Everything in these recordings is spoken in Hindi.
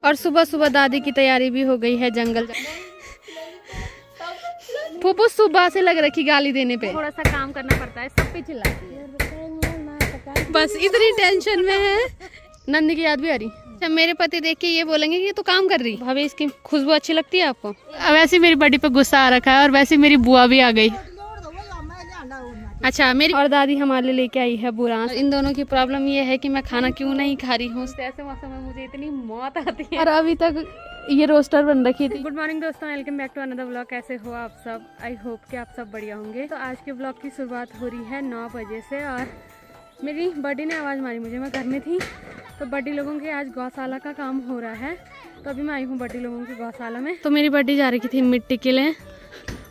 और सुबह सुबह दादी की तैयारी भी हो गई है जंगल। फूफू सुबह से लग रखी गाली देने पे, थोड़ा सा काम करना पड़ता है, सब पे चिल्लाती है, बस इतनी टेंशन में है। नंदी की याद भी आ रही। अच्छा, मेरे पति देख के ये बोलेंगे कि तू काम कर रही। भाभी इसकी खुशबू अच्छी लगती है आपको? वैसे मेरी बड़ी पे गुस्सा आ रखा है और वैसे मेरी बुआ भी आ गई। अच्छा, मेरी और दादी हमारे लिए लेके आई है बुरांस। इन दोनों की प्रॉब्लम ये है कि मैं खाना क्यों नहीं खा रही हूँ। ऐसे मौसम में मुझे इतनी मौत आती है और अभी तक ये रोस्टर बन रखी थी। गुड मॉर्निंग दोस्तों, welcome back to another vlog. कैसे हो आप सब? आई होप कि आप सब बढ़िया होंगे। तो आज के व्लॉग की शुरुआत हो रही है 9 बजे से और मेरी बडी ने आवाज़ मारी मुझे, मैं घर में थी। तो बडी लोगों के आज गौशाला का काम हो रहा है, तो अभी मैं आई हूँ बडी लोगों की गौशाला में। तो मेरी बडी जा रही थी मिट्टी के लिए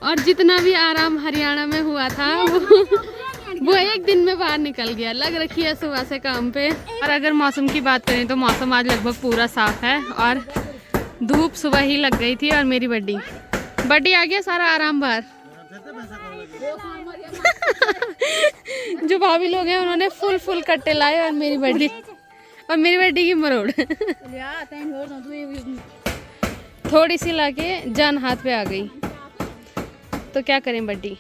और जितना भी आराम हरियाणा में हुआ था वो एक दिन में बाहर निकल गया। लग रखी है सुबह से काम पे। और अगर मौसम की बात करें तो मौसम आज लगभग पूरा साफ है और धूप सुबह ही लग गई थी। और मेरी बडी आ गया सारा आराम बाहर। जो भाभी लोग हैं उन्होंने फुल कट्टे लाए और मेरी बडी की मरोड़ थोड़ी सी लाके जान हाथ पे आ गई। तो क्या करें बडी।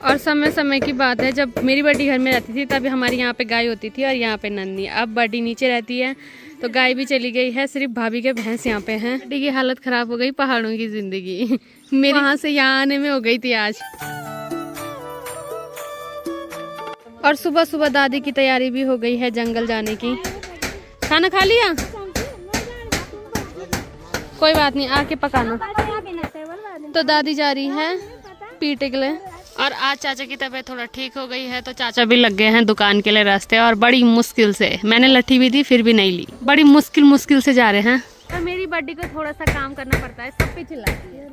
और समय की बात है, जब मेरी बडी घर में रहती थी तब हमारी यहाँ पे गाय होती थी और यहाँ पे नंदी। अब बडी नीचे रहती है तो गाय भी चली गई है, सिर्फ भाभी के भैंस यहाँ पे हैं। बडी की हालत खराब हो गई, पहाड़ों की जिंदगी मेरी वहाँ से यहाँ आने में हो गई थी आज। और सुबह सुबह दादी की तैयारी भी हो गई है जंगल जाने की। खाना खा लिया? कोई बात नहीं, आके पकाना। तो दादी जा रही है पीटे के लिए। और आज चाचा की तबीयत थोड़ा ठीक हो गई है तो चाचा भी लग गए हैं दुकान के लिए रास्ते। और बड़ी मुश्किल से, मैंने लट्ठी भी दी फिर भी नहीं ली, बड़ी मुश्किल से जा रहे हैं। और मेरी बड्डी को थोड़ा सा काम करना पड़ता है, सब पे चिल्लाती है।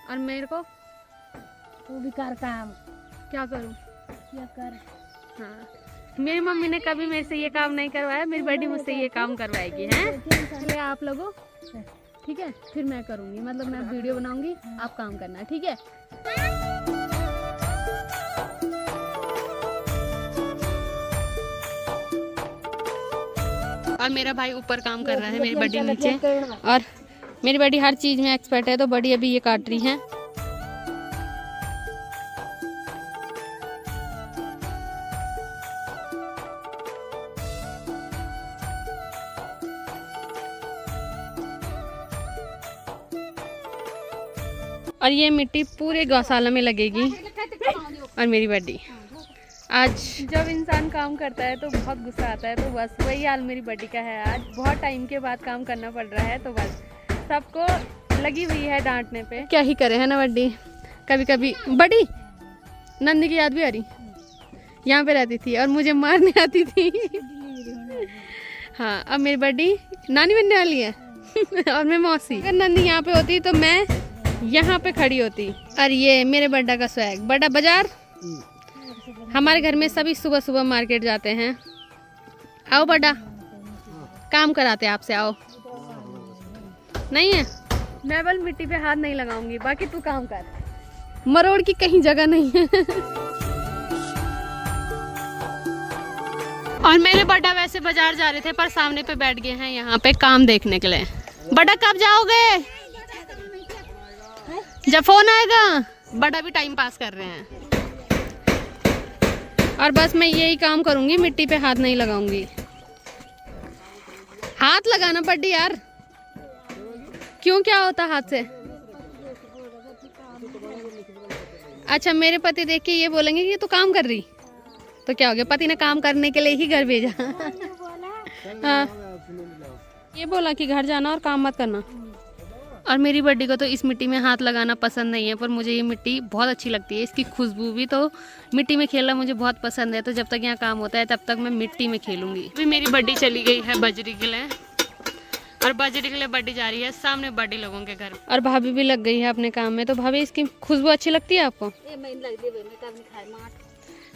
और मेरे को तू भी कर काम। क्या करूँ? क्या कर? हाँ, मेरी मम्मी ने कभी मेरे से ये काम नहीं करवाया, मेरी बड्डी मुझसे ये काम करवाएगी। हैं चलिए आप लोगों, ठीक है? फिर मैं करूँगी, मतलब मैं वीडियो बनाऊंगी, आप काम करना, ठीक है? और मेरा भाई ऊपर काम कर रहा है, मेरी बडी नीचे। और मेरी बडी हर चीज में एक्सपर्ट है, तो बडी अभी ये काट रही है। और ये मिट्टी पूरे गौशाला में लगेगी। और मेरी बडी आज जब इंसान काम करता है तो बहुत गुस्सा आता है, तो बस वही हाल मेरी बडी का है। आज बहुत टाइम के बाद काम करना पड़ रहा है, तो बस सबको लगी हुई है डांटने पे। क्या ही करे, है ना बडी? कभी कभी बडी नंदी की याद भी आ रही। यहाँ पे रहती थी और मुझे मारने आती थी। हाँ, अब मेरी बडी नानी बनने वाली है और मैं मौसी। अगर नंदी यहाँ पे होती तो मैं यहाँ पे खड़ी होती। और ये मेरे बड्डा का स्वैग। बड्डा बाजार, हमारे घर में सभी सुबह सुबह मार्केट जाते हैं। आओ बड्डा, काम कराते आपसे, आओ। नहीं है, मैं बल मिट्टी पे हाथ नहीं लगाऊंगी, बाकी तू काम कर। मरोड़ की कहीं जगह नहीं है। और मेरे बड्डा वैसे बाजार जा रहे थे पर सामने पे बैठ गए हैं यहाँ पे काम देखने के लिए। बड्डा कब जाओगे? जब फोन आएगा। बड़ा भी टाइम पास कर रहे हैं। और बस मैं यही काम करूंगी, मिट्टी पे हाथ नहीं लगाऊंगी। हाथ लगाना पड़ी यार, क्यों? क्या होता हाथ से? अच्छा, मेरे पति देख के ये बोलेंगे कि तू काम कर रही, तो क्या हो गया? पति ने काम करने के लिए ही घर भेजा। हाँ, ये बोला कि घर जाना और काम मत करना। और मेरी बड्डी को तो इस मिट्टी में हाथ लगाना पसंद नहीं है, पर मुझे ये मिट्टी बहुत अच्छी लगती है। इसकी खुशबू भी, तो मिट्टी में खेलना मुझे बहुत पसंद है। तो जब तक यहाँ काम होता है तब तक मैं मिट्टी में खेलूंगी। अभी मेरी बड्डी चली गई है बजरी के लिए, और बजरी के लिए बड्डी जा रही है सामने बड्डी लोगों के घर। और भाभी भी लग गई है अपने काम में। तो भाभी, इसकी खुशबू अच्छी लगती है आपको?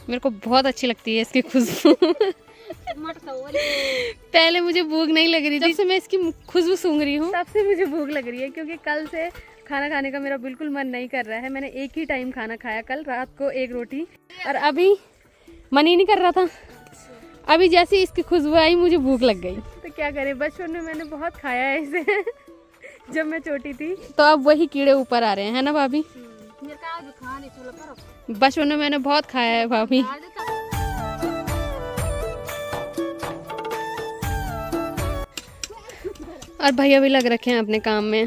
मेरे को बहुत अच्छी लगती है इसकी खुशबू। पहले मुझे भूख नहीं लग रही थी, जब से मैं इसकी खुशबू सूंघ रही हूँ तब से मुझे भूख लग रही है। क्योंकि कल से खाना खाने का मेरा बिल्कुल मन नहीं कर रहा है। मैंने एक ही टाइम खाना खाया, कल रात को 1 रोटी। और अभी मन ही नहीं कर रहा था। अभी जैसे इसकी खुशबू आई मुझे भूख लग गई। तो क्या करें, बचपन में मैंने बहुत खाया है इसे जब मैं छोटी थी। तो अब वही कीड़े ऊपर आ रहे हैं, है ना भाभी? बचपन में मैंने बहुत खाया है भाभी। और भैया भी लग रखे हैं अपने काम में।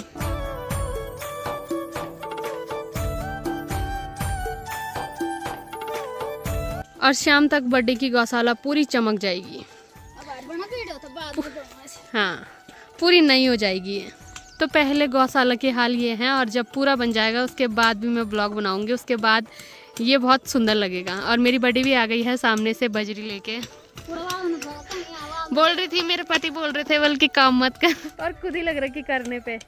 और शाम तक बर्थडे की गौशाला पूरी चमक जाएगी। हाँ, पूरी नई हो जाएगी। तो पहले गौशाला के हाल ये हैं, और जब पूरा बन जाएगा उसके बाद भी मैं ब्लॉग बनाऊंगी। उसके बाद ये बहुत सुंदर लगेगा। और मेरी बड़ी भी आ गई है सामने से बजरी लेके। बोल रही थी, मेरे पति बोल रहे थे बल्कि काम मत कर, और खुद ही लग रहा कि करने पे।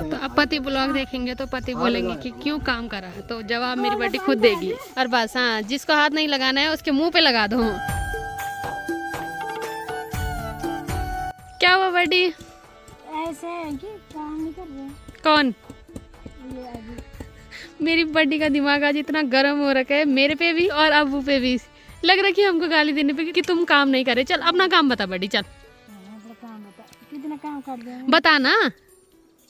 तो अब पति ब्लॉग देखेंगे तो पति बोलेंगे कि क्यों काम करा है, तो जवाब मेरी बेटी खुद देगी। और बस हाँ, जिसको हाथ नहीं लगाना है उसके मुंह पे लगा दो। क्या हुआ बड़ी? ऐसे है कि काम नहीं कर रहे। कौन? मेरी बड़ी का दिमाग आज इतना गर्म हो रखा है, मेरे पे भी और अबू पे भी। लग रहा है कि हमको गाली देने पे कि तुम काम नहीं करे। चल अपना काम बता बड़ी, चल काम बता, कितना काम कर दिया बता ना।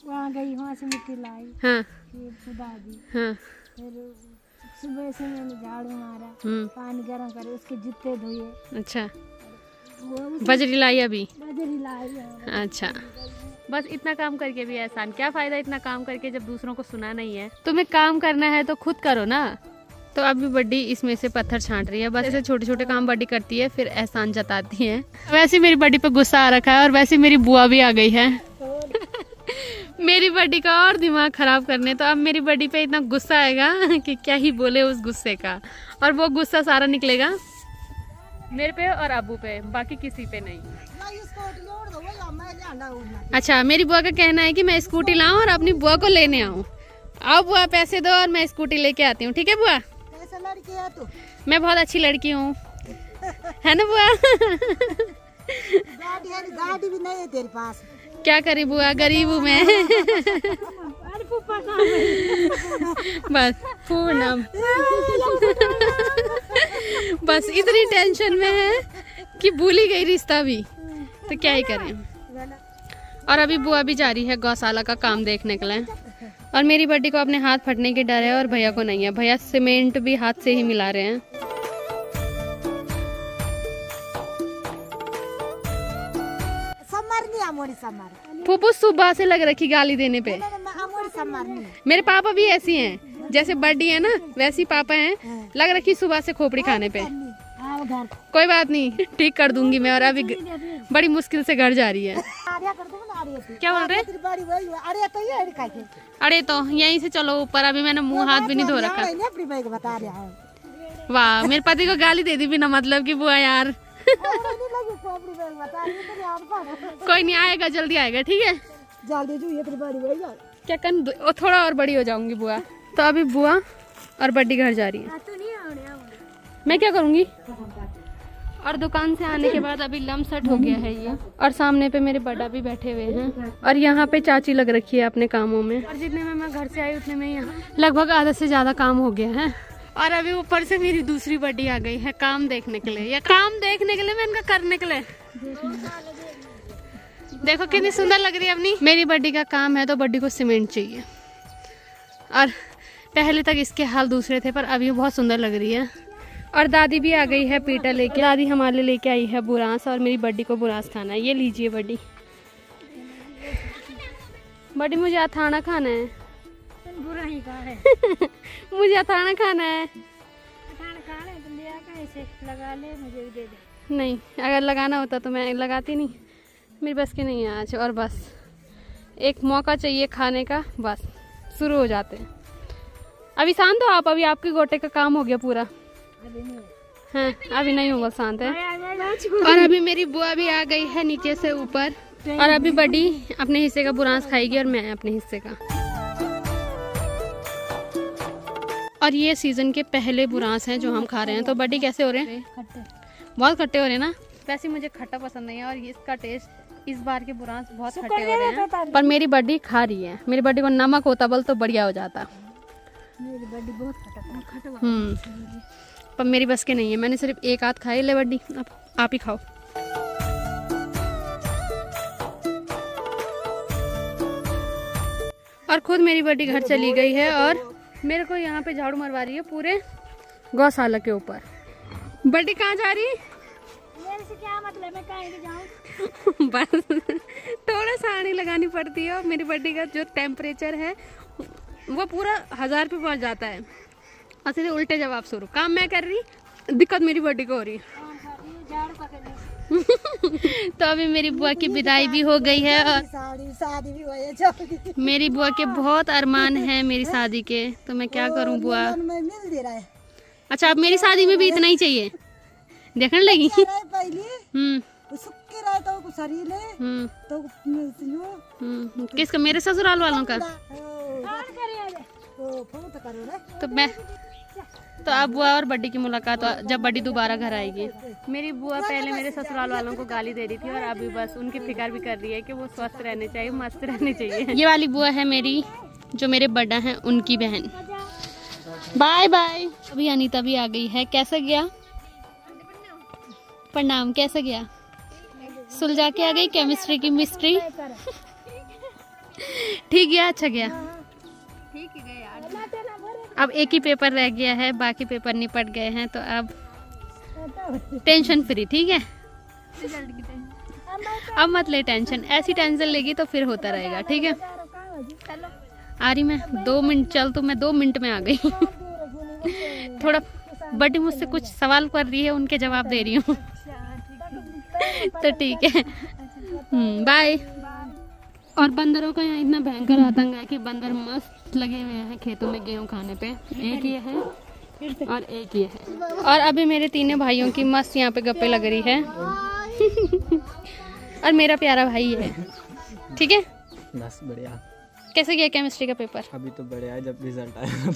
वहाँ गई, वहाँ से मिट्टी लाई। हाँ दी। हाँ। फिर सुबह से मैंने झाड़ू मारा, पानी गर्म करे, उसके जूते धोए। अच्छा, बजरी लाई अभी? बजरी लाई। अच्छा, बस इतना काम करके भी एहसान, क्या फायदा इतना काम करके जब दूसरों को सुना नहीं है। तुम्हें काम करना है तो खुद करो ना। तो अभी बड्डी इसमें से पत्थर छांट रही है। बस ऐसे छोटे छोटे काम बड्डी करती है, फिर एहसान जताती है। वैसे मेरी बड्डी पे गुस्सा आ रखा है, और वैसे मेरी बुआ भी आ गई है मेरी बड्डी का और दिमाग खराब करने। तो अब मेरी बड्डी पे इतना गुस्सा आएगा कि क्या ही बोले उस गुस्से का। और वो गुस्सा सारा निकलेगा मेरे पे और अबू पे, बाकी किसी पे नहीं। अच्छा, मेरी बुआ का कहना है कि मैं स्कूटी लाऊं और अपनी बुआ को लेने आऊं। आओ बुआ, पैसे दो और मैं स्कूटी लेके आती हूँ। ठीक है बुआ? कैसा लड़की है तू? मैं बहुत अच्छी लड़की हूँ, है ना बुआ? गाड़ी भी नहीं है तेरे पास। क्या करी बुआ, गरीब हूँ मैं। बस पूनम बस इतनी टेंशन में है कि भूल ही गई रिश्ता भी। तो क्या ही करें। और अभी बुआ भी जा रही है गौशाला का काम देखने के लिए। और मेरी बड्डी को अपने हाथ फटने के डर है, और भैया को नहीं है। भैया सीमेंट भी हाथ से ही मिला रहे हैं। फूफू सुबह से लग रखी गाली देने पे। मेरे पापा भी ऐसी हैं, जैसे बड्डी है ना वैसी पापा हैं, लग रखी सुबह से खोपड़ी खाने पे। कोई बात नहीं, ठीक कर दूंगी मैं। और अभी बड़ी मुश्किल से घर जा रही है। क्या बोल रहे? अरे तो यहीं से चलो ऊपर। अभी मैंने मुंह हाथ भी नहीं धो रखा। वाह, मेरे पति को गाली दे दी बिना मतलब की बुआ यार। कोई नहीं, आएगा जल्दी आएगा। ठीक है, क्या कर, थोड़ा और बड़ी हो जाऊंगी बुआ। तो अभी बुआ और बड्डी घर जा रही है। मैं क्या करूंगी? और दुकान से आने के बाद अभी लमसट हो गया है ये। और सामने पे मेरे बड़ा भी बैठे हुए हैं, और यहाँ पे चाची लग रखी है अपने कामों में। और जितने में मैं घर से आई उतने में यहाँ लगभग आधा से ज्यादा काम हो गया है। और अभी ऊपर से मेरी दूसरी बड्डी आ गई है काम देखने के लिए, या काम देखने के लिए मैं इनका करने के लिए। देखो कितनी सुंदर लग रही है अपनी। मेरी बड्डी का काम है तो बड्डी को सीमेंट चाहिए। और पहले तक इसके हाल दूसरे थे, पर अभी बहुत सुंदर लग रही है। और दादी भी आ गई है पीटा लेके। दादी हमारे लिए लेके आई है बुरांस, और मेरी बड्डी को बुरांस खाना है। ये लीजिए बड्डी। बड्डी मुझे अथाना खाना है। बुरा ही कहा है। मुझे अथाना खाना है। खाना है तो ले आकर ऐसे लगा ले, मुझे भी दे दे। नहीं, अगर लगाना होता तो मैं लगाती नहीं। मेरी बस की नहीं है आज। और बस एक मौका चाहिए खाने का, बस शुरू हो जाते हैं। अभी शांत हो आप, अभी आपके गोटे का काम हो गया पूरा। हाँ, अभी नहीं होगा, शांत है। और अभी मेरी बुआ भी आ गई है नीचे से ऊपर। और अभी बड़ी अपने हिस्से का बुरांस खाएगी और मैं अपने हिस्से का। और ये सीजन के पहले बुरांस हैं जो हम खा रहे हैं। तो बड़ी कैसे हो रहे हैं? बहुत खट्टे हो रहे हैं ना। वैसे मुझे खट्टा पसंद नहीं है, और इसका टेस्ट इस बार के बुरांस बहुत खट्टे हो रहे हैं। पर मेरी बड्डी खा रही है। मेरी बड्डी को नमक होता बल तो बढ़िया हो जाता। मेरी बड्डी बहुत खटक पर मेरी बस के नहीं है, मैंने सिर्फ एक आध खाई। ले बड्डी, अब आप ही खाओ। और खुद मेरी बड्डी घर चली गई है और मेरे को यहाँ पे झाड़ू मरवा रही है पूरे गौशाला के ऊपर। बड्डी कहाँ जा रही? मेरे से क्या मतलब, मैं कहीं भी जाऊँ। बस थोड़ा साड़ी लगानी पड़ती है और मेरी बड्डी का जो टेम्परेचर है वो पूरा 1000 पे पहुँच जाता है। और सीधे उल्टे जवाब शुरू। काम मैं कर रही, दिक्कत मेरी बड्डी को हो रही। तो अभी मेरी बुआ की विदाई भी हो गई है और शादी भी हो। मेरी बुआ के बहुत अरमान है मेरी शादी के, तो मैं क्या करूं बुआ। अच्छा, अब मेरी शादी में भी इतना ही चाहिए, देखने लगी। किसका? मेरे ससुराल वालों का। तो मैं तो अब बुआ और बड्डी की मुलाकात जब बड्डी दोबारा घर आएगी। मेरी बुआ पहले मेरे ससुराल वालों को गाली दे रही थी और अभी बस उनकी फिक्र भी कर रही है कि वो स्वस्थ रहने चाहिए, मस्त रहने चाहिए। ये वाली बुआ है मेरी, जो मेरे बड़ा हैं उनकी बहन। Bye bye. अभी अनीता भी आ गई है। कैसा गया? प्रणाम। कैसा गया? सुलझा के आ गई केमिस्ट्री की मिस्ट्री। ठीक गया? अच्छा गया? ठीक ही गया यार। अब एक ही पेपर रह गया है, बाकी पेपर निपट गए हैं, तो अब टेंशन फ्री। ठीक है, अब मत ले टेंशन। ऐसी टेंशन लेगी तो फिर होता रहेगा। ठीक है, आ रही मैं 2 मिनट। चल तो मैं 2 मिनट में आ गई। थोड़ा बड़ी मुझसे कुछ सवाल कर रही है, उनके जवाब दे रही हूँ। तो ठीक है, बाय। और बंदरों का यहाँ इतना भयंकर आतंक है कि बंदर मस्त लगे हुए हैं खेतों में गेहूं खाने पे। एक ये है और एक ये है। और अभी मेरे तीनों भाइयों की मस्त यहाँ पे गप्पे लग रही है। और मेरा प्यारा भाई है। ठीक है, बस बढ़िया। कैसे गया केमिस्ट्री का पेपर? अभी तो बढ़िया है, जब रिजल्ट आया।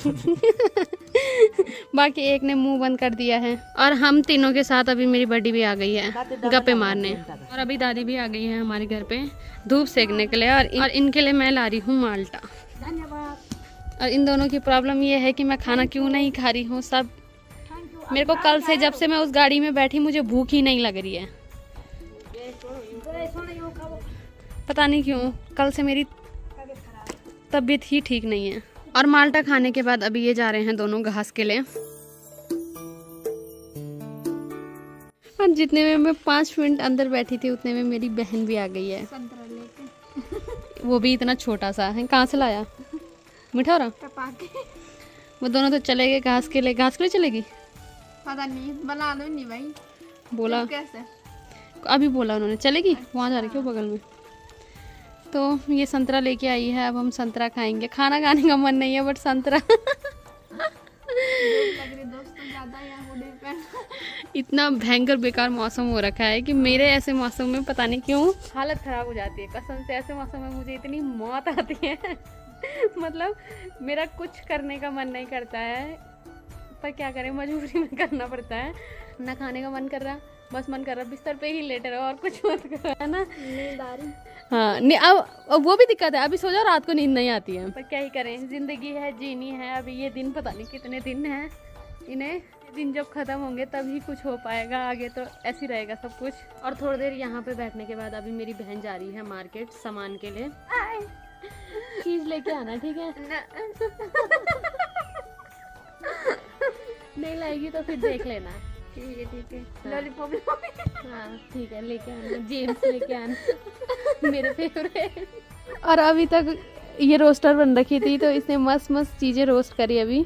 बाकी एक ने मुंह बंद कर दिया है। और हम तीनों के साथ अभी मेरी बड्डी भी आ गई है गप्पे मारने। और अभी दादी भी आ गई है हमारे घर पे धूप सेकने के लिए। और इनके लिए मैं ला रही हूँ माल्टा। और इन दोनों की प्रॉब्लम ये है कि मैं खाना क्यों नहीं खा रही हूँ। सब मेरे को कल से, जब से मैं उस गाड़ी में बैठी, मुझे भूख ही नहीं लग रही है। पता नहीं क्यों, कल से मेरी तबीयत ही ठीक नहीं है। और माल्टा खाने के बाद अभी ये जा रहे हैं दोनों घास के लिए। और जितने में मैं 5 मिनट अंदर बैठी थी उतने में मेरी बहन भी आ गई है। वो भी इतना छोटा सा है। कहाँ से लाया? मीठा हो रहा। वो दोनों तो चले गए घास के लिए। घास के लिए चलेगी? पता नहीं, बना लो नहीं भाई। बोला कैसे? अभी बोला उन्होंने चलेगी। वहाँ जा रही क्यों बगल में। तो ये संतरा लेके आई है, अब हम संतरा खाएंगे। खाना खाने का मन नहीं है बट संतरा इतना भयंकर बेकार मौसम हो रखा है कि मेरे ऐसे मौसम में पता नहीं क्यों हालत खराब हो जाती है कसम से। ऐसे मौसम में मुझे इतनी मौत आती है। मतलब मेरा कुछ करने का मन नहीं करता है, पर क्या करें, मजबूरी में करना पड़ता है। ना खाने का मन कर रहा, बस मन कर रहा बिस्तर पे ही लेटे रहो और कुछ मत करो, है ना। नींद आ रही। हाँ, अब वो भी दिक्कत है। अभी सो जाओ, रात को नींद नहीं आती है, पर क्या ही करें, जिंदगी है, जीनी है। अभी ये दिन पता नहीं कितने दिन हैं, इन्हें दिन जब खत्म होंगे तभी कुछ हो पाएगा। आगे तो ऐसे रहेगा सब कुछ। और थोड़ी देर यहाँ पे बैठने के बाद अभी मेरी बहन जा रही है मार्केट सामान के लिए। चीज लेके आना, ठीक है। नहीं लाएगी तो फिर देख लेना। ठीक है, ठीक है। लॉलीपॉप। हाँ ठीक है, लेके आना। जेम्स लेके आना, मेरे फेवरेट। और अभी तक ये रोस्टर बन रखी थी तो इसने मस्त मस्त चीजें रोस्ट करी। अभी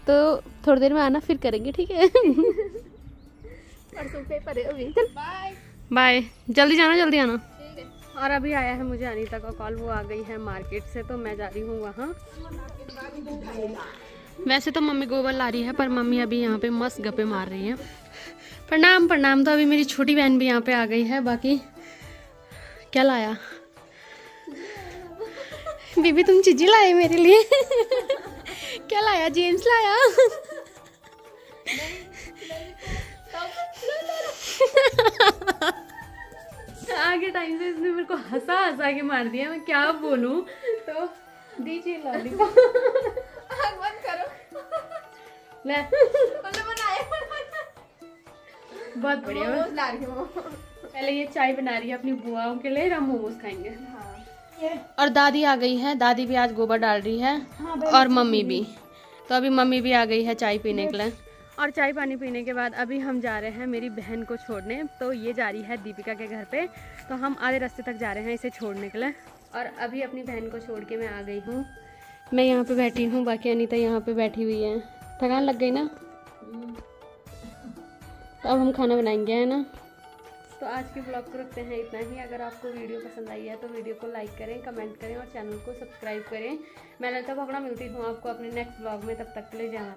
तो थोड़ी देर में आना, फिर करेंगे, ठीक है। परसों पेपर है अभी। चल बाय बाय, जल्दी जाना, जल्दी आना। ठीक है। और अभी आया है मुझे अनीता का कॉल, वो आ गई है मार्केट से, तो मैं जा रही हूँ वहाँ। वैसे तो मम्मी गोबर ला रही है, पर मम्मी अभी यहाँ पे मस्त गप्पे मार रही है। प्रणाम प्रणाम। तो अभी मेरी छोटी बहन भी यहाँ पे आ गई है। बाकी क्या लाया बीबी? तुम चीजी लाए मेरे लिए? क्या लाया? जेम्स लाया? आगे टाइम से इसने मेरे को हंसा हंसा के मार दिया, मैं क्या बोलूं। तो दीजिए लॉलीपॉप। बंद करो। बहुत बढ़िया। पहले ये चाय बना रही है अपनी बुआओं के लिए, हम मोमोज खाएंगे। और दादी आ गई है, दादी भी आज गोबर डाल रही है। और मम्मी भी, तो अभी मम्मी भी आ गई है चाय पीने के लिए। और चाय पानी पीने के बाद अभी हम जा रहे हैं मेरी बहन को छोड़ने। तो ये जा रही है दीपिका के घर पे, तो हम आधे रास्ते तक जा रहे हैं इसे छोड़ने के लिए। और अभी अपनी बहन को छोड़ के मैं आ गई हूँ, मैं यहाँ पे बैठी हूँ, बाकी अनीता यहाँ पे बैठी हुई है। थकान लग गई ना, तो अब हम खाना बनाएंगे, है ना। तो आज के ब्लॉग को रखते हैं इतना ही। अगर आपको वीडियो पसंद आई है तो वीडियो को लाइक करें, कमेंट करें और चैनल को सब्सक्राइब करें। मैं ललिता पकड़ा मिलती हूँ आपको अपने नेक्स्ट ब्लॉग में, तब तक के लिए जय माता।